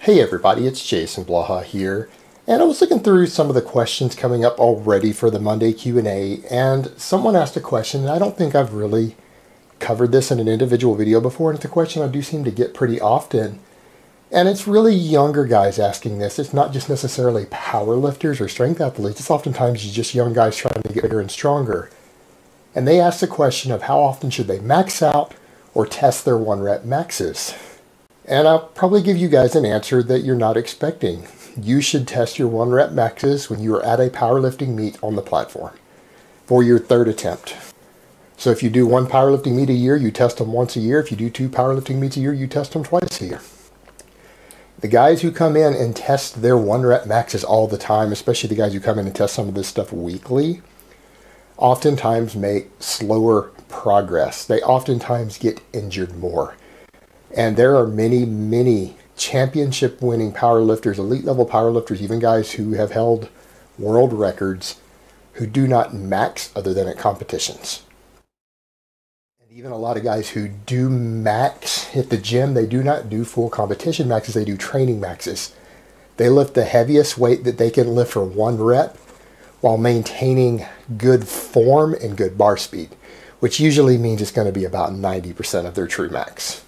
Hey everybody, it's Jason Blaha here, and I was looking through some of the questions coming up already for the Monday Q&A, and someone asked a question, and I don't think I've really covered this in an individual video before, and it's a question I do seem to get pretty often, and it's really younger guys asking this. It's not just necessarily power lifters or strength athletes, it's oftentimes just young guys trying to get bigger and stronger. And they ask the question of how often should they max out or test their 1-rep maxes. And I'll probably give you guys an answer that you're not expecting. You should test your 1-rep maxes when you are at a powerlifting meet on the platform for your third attempt. So if you do one powerlifting meet a year, you test them once a year. If you do 2 powerlifting meets a year, you test them twice a year. The guys who come in and test their 1-rep maxes all the time, especially the guys who come in and test some of this stuff weekly, oftentimes make slower progress. They oftentimes get injured more. And there are many championship winning powerlifters, elite level powerlifters, even guys who have held world records who do not max other than at competitions. And even a lot of guys who do max at the gym, they do not do full competition maxes, they do training maxes. They lift the heaviest weight that they can lift for 1 rep while maintaining good form and good bar speed, which usually means it's going to be about 90% of their true max.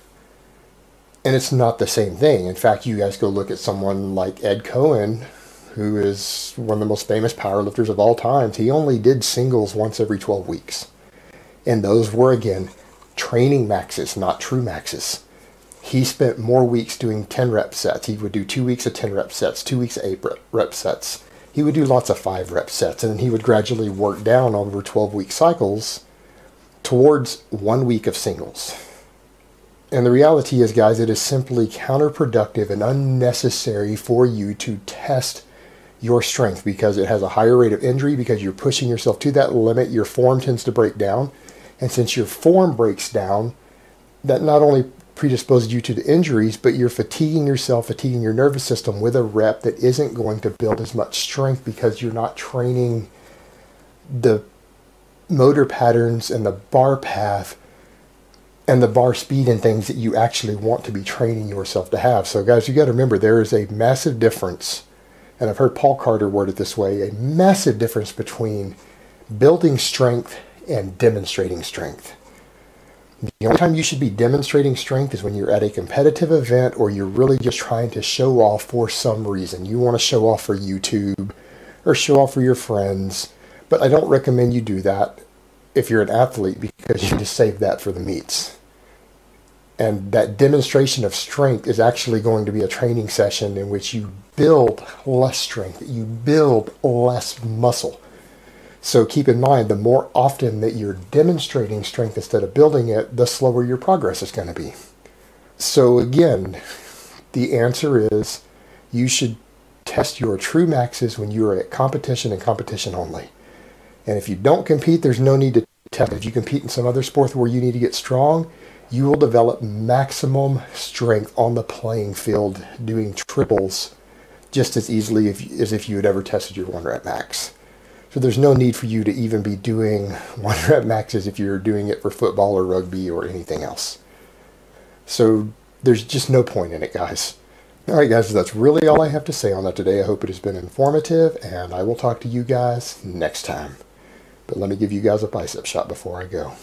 And it's not the same thing. In fact, you guys go look at someone like Ed Cohen, who is one of the most famous powerlifters of all time. He only did singles once every 12 weeks. And those were, again, training maxes, not true maxes. He spent more weeks doing 10 rep sets. He would do 2 weeks of 10 rep sets, 2 weeks of 8 rep sets. He would do lots of 5 rep sets, and then he would gradually work down over 12-week cycles towards 1 week of singles. And the reality is, guys, it is simply counterproductive and unnecessary for you to test your strength because it has a higher rate of injury, because you're pushing yourself to that limit. Your form tends to break down. And since your form breaks down, that not only predisposes you to the injuries, but you're fatiguing yourself, fatiguing your nervous system with a rep that isn't going to build as much strength because you're not training the motor patterns and the bar path and the bar speed and things that you actually want to be training yourself to have. So guys, you got to remember there is a massive difference, and I've heard Paul Carter word it this way, a massive difference between building strength and demonstrating strength. The only time you should be demonstrating strength is when you're at a competitive event or you're really just trying to show off for some reason. You want to show off for YouTube or show off for your friends, but I don't recommend you do that if you're an athlete, because you just save that for the meets. And that demonstration of strength is actually going to be a training session in which you build less strength, you build less muscle. So keep in mind, the more often that you're demonstrating strength instead of building it, the slower your progress is going to be. So again, the answer is you should test your true maxes when you are at competition and competition only. And if you don't compete, there's no need to test. If you compete in some other sport where you need to get strong, you will develop maximum strength on the playing field doing triples just as easily as if you had ever tested your 1-rep max. So there's no need for you to even be doing 1-rep maxes if you're doing it for football or rugby or anything else. So there's just no point in it, guys. All right, guys, that's really all I have to say on that today. I hope it has been informative, and I will talk to you guys next time. But let me give you guys a bicep shot before I go.